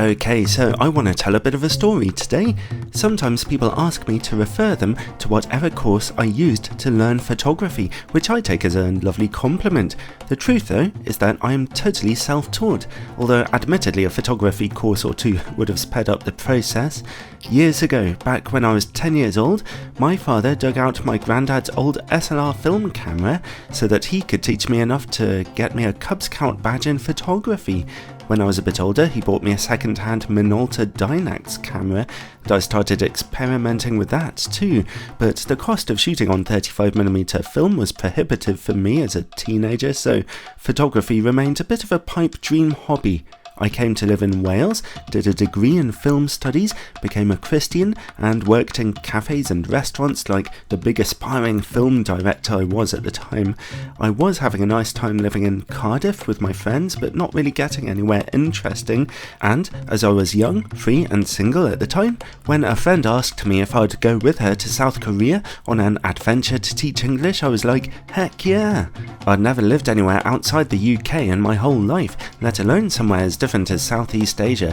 Okay, so I want to tell a bit of a story today. Sometimes people ask me to refer them to whatever course I used to learn photography, which I take as a lovely compliment. The truth though is that I am totally self-taught, although admittedly a photography course or two would have sped up the process. Years ago, back when I was 10 years old, my father dug out my granddad's old SLR film camera so that he could teach me enough to get me a Cub Scout badge in photography. When I was a bit older, he bought me a second-hand Minolta Dynax camera, and I started experimenting with that too, but the cost of shooting on 35mm film was prohibitive for me as a teenager, so photography remained a bit of a pipe dream hobby. I came to live in Wales, did a degree in film studies, became a Christian, and worked in cafes and restaurants like the big aspiring film director I was at the time. I was having a nice time living in Cardiff with my friends, but not really getting anywhere interesting, and as I was young, free and single at the time, when a friend asked me if I'd go with her to South Korea on an adventure to teach English, I was like, heck yeah! I'd never lived anywhere outside the UK in my whole life, let alone somewhere as different as Southeast Asia.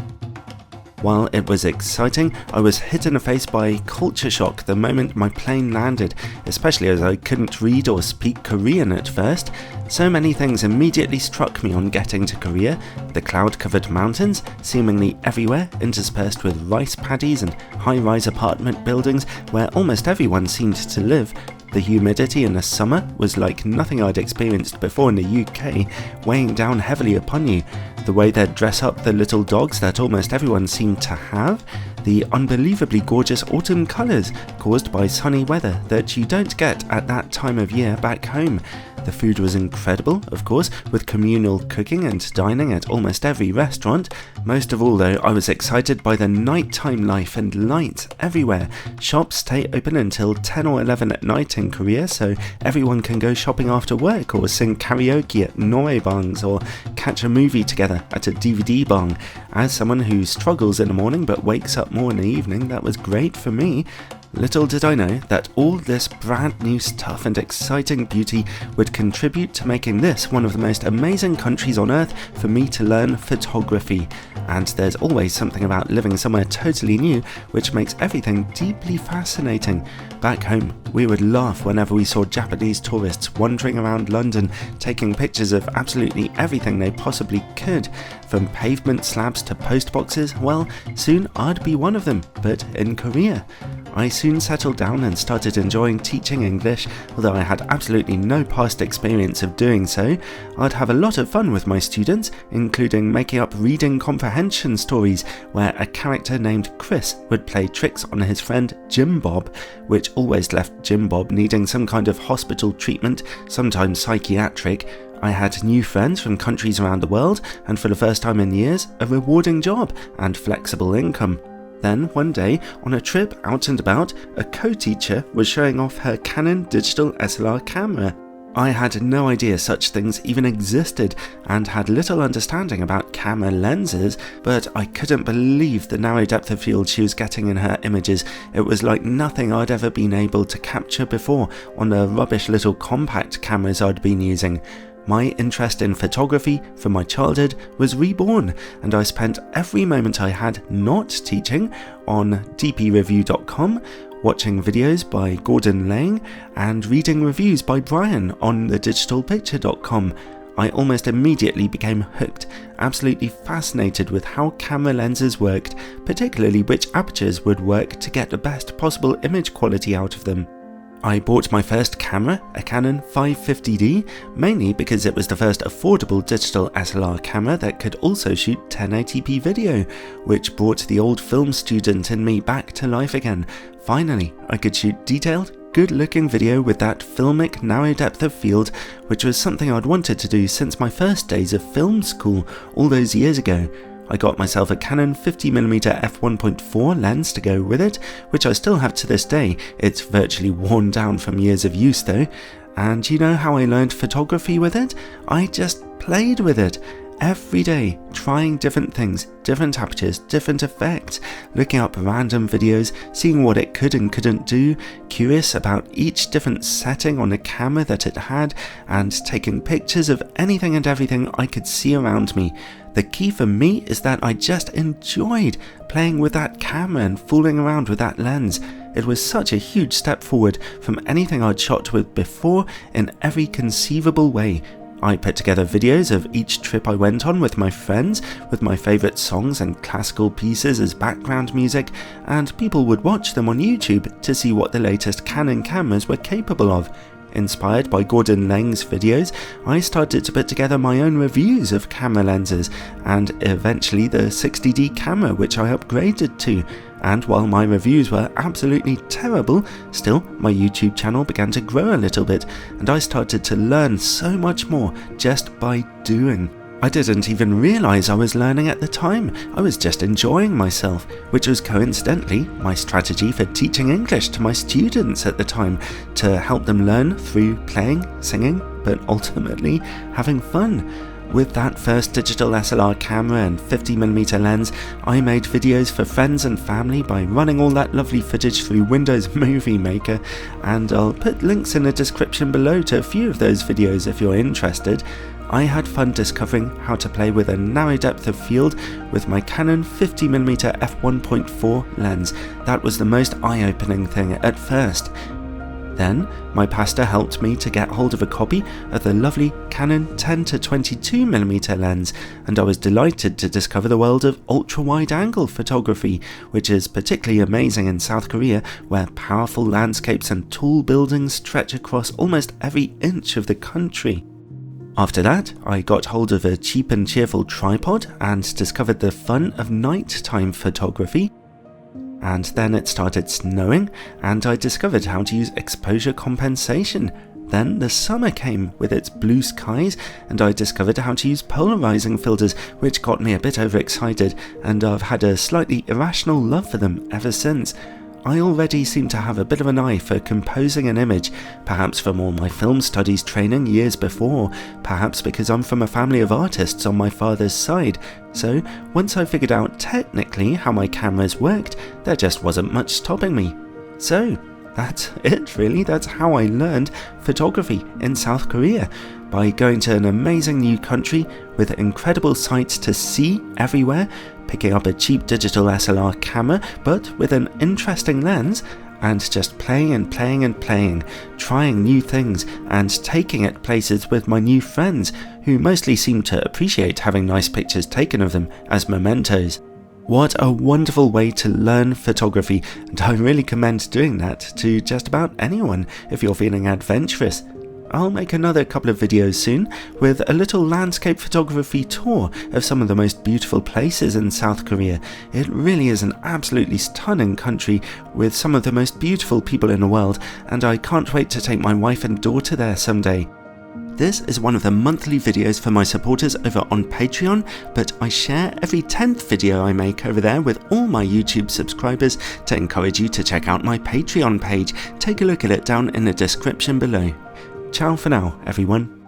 While it was exciting, I was hit in the face by culture shock the moment my plane landed, especially as I couldn't read or speak Korean at first. So many things immediately struck me on getting to Korea: the cloud-covered mountains, seemingly everywhere, interspersed with rice paddies and high-rise apartment buildings where almost everyone seemed to live. The humidity in the summer was like nothing I'd experienced before in the UK, weighing down heavily upon you. The way they'd dress up the little dogs that almost everyone seemed to have. The unbelievably gorgeous autumn colours caused by sunny weather that you don't get at that time of year back home. The food was incredible, of course, with communal cooking and dining at almost every restaurant. Most of all though, I was excited by the nighttime life and lights everywhere. Shops stay open until 10 or 11 at night in Korea, so everyone can go shopping after work or sing karaoke at noraebangs or catch a movie together at a DVD bang. As someone who struggles in the morning but wakes up more in the evening, that was great for me. Little did I know that all this brand new stuff and exciting beauty would contribute to making this one of the most amazing countries on earth for me to learn photography. And there's always something about living somewhere totally new which makes everything deeply fascinating. Back home, we would laugh whenever we saw Japanese tourists wandering around London taking pictures of absolutely everything they possibly could. From pavement slabs to post boxes, well, soon I'd be one of them, but in Korea. I soon settled down and started enjoying teaching English, although I had absolutely no past experience of doing so. I'd have a lot of fun with my students, including making up reading comprehension stories where a character named Chris would play tricks on his friend Jim Bob, which always left Jim Bob needing some kind of hospital treatment, sometimes psychiatric. I had new friends from countries around the world, and for the first time in years, a rewarding job and flexible income. Then, one day, on a trip out and about, a co-teacher was showing off her Canon digital SLR camera. I had no idea such things even existed and had little understanding about camera lenses, but I couldn't believe the narrow depth of field she was getting in her images. It was like nothing I'd ever been able to capture before on the rubbish little compact cameras I'd been using. My interest in photography from my childhood was reborn, and I spent every moment I had not teaching on dpreview.com, watching videos by Gordon Lang, and reading reviews by Brian on thedigitalpicture.com. I almost immediately became hooked, absolutely fascinated with how camera lenses worked, particularly which apertures would work to get the best possible image quality out of them. I bought my first camera, a Canon 550D, mainly because it was the first affordable digital SLR camera that could also shoot 1080p video, which brought the old film student in me back to life again. Finally, I could shoot detailed, good-looking video with that filmic narrow depth of field, which was something I'd wanted to do since my first days of film school all those years ago. I got myself a Canon 50mm f1.4 lens to go with it, which I still have to this day. It's virtually worn down from years of use though. And you know how I learned photography with it? I just played with it. every day, trying different things, different apertures, different effects, looking up random videos, seeing what it could and couldn't do, curious about each different setting on the camera that it had, and taking pictures of anything and everything I could see around me. The key for me is that I just enjoyed playing with that camera and fooling around with that lens. It was such a huge step forward from anything I'd shot with before in every conceivable way. I put together videos of each trip I went on with my friends, with my favourite songs and classical pieces as background music, and people would watch them on YouTube to see what the latest Canon cameras were capable of. Inspired by Gordon Laing's videos, I started to put together my own reviews of camera lenses, and eventually the 60D camera, which I upgraded to. And while my reviews were absolutely terrible, still my YouTube channel began to grow a little bit, and I started to learn so much more just by doing. I didn't even realise I was learning at the time. I was just enjoying myself, which was coincidentally my strategy for teaching English to my students at the time, to help them learn through playing, singing, but ultimately having fun. With that first digital SLR camera and 50mm lens, I made videos for friends and family by running all that lovely footage through Windows Movie Maker, and I'll put links in the description below to a few of those videos if you're interested. I had fun discovering how to play with a narrow depth of field with my Canon 50mm f1.4 lens. That was the most eye-opening thing at first. Then, my pastor helped me to get hold of a copy of the lovely Canon 10-22mm lens, and I was delighted to discover the world of ultra-wide-angle photography, which is particularly amazing in South Korea, where powerful landscapes and tall buildings stretch across almost every inch of the country. After that, I got hold of a cheap and cheerful tripod and discovered the fun of nighttime photography. And then it started snowing, and I discovered how to use exposure compensation. Then the summer came with its blue skies, and I discovered how to use polarizing filters, which got me a bit overexcited, and I've had a slightly irrational love for them ever since. I already seem to have a bit of an eye for composing an image, perhaps from all my film studies training years before, perhaps because I'm from a family of artists on my father's side. So once I figured out technically how my cameras worked, there just wasn't much stopping me. So that's it really, that's how I learned photography in South Korea, by going to an amazing new country with incredible sights to see everywhere, picking up a cheap digital SLR camera but with an interesting lens, and just playing and playing and playing, trying new things and taking it places with my new friends, who mostly seem to appreciate having nice pictures taken of them as mementos. What a wonderful way to learn photography, and I really commend doing that to just about anyone if you're feeling adventurous. I'll make another couple of videos soon with a little landscape photography tour of some of the most beautiful places in South Korea. It really is an absolutely stunning country with some of the most beautiful people in the world, and I can't wait to take my wife and daughter there someday. This is one of the monthly videos for my supporters over on Patreon, but I share every 10th video I make over there with all my YouTube subscribers to encourage you to check out my Patreon page. Take a look at it down in the description below. Ciao for now, everyone.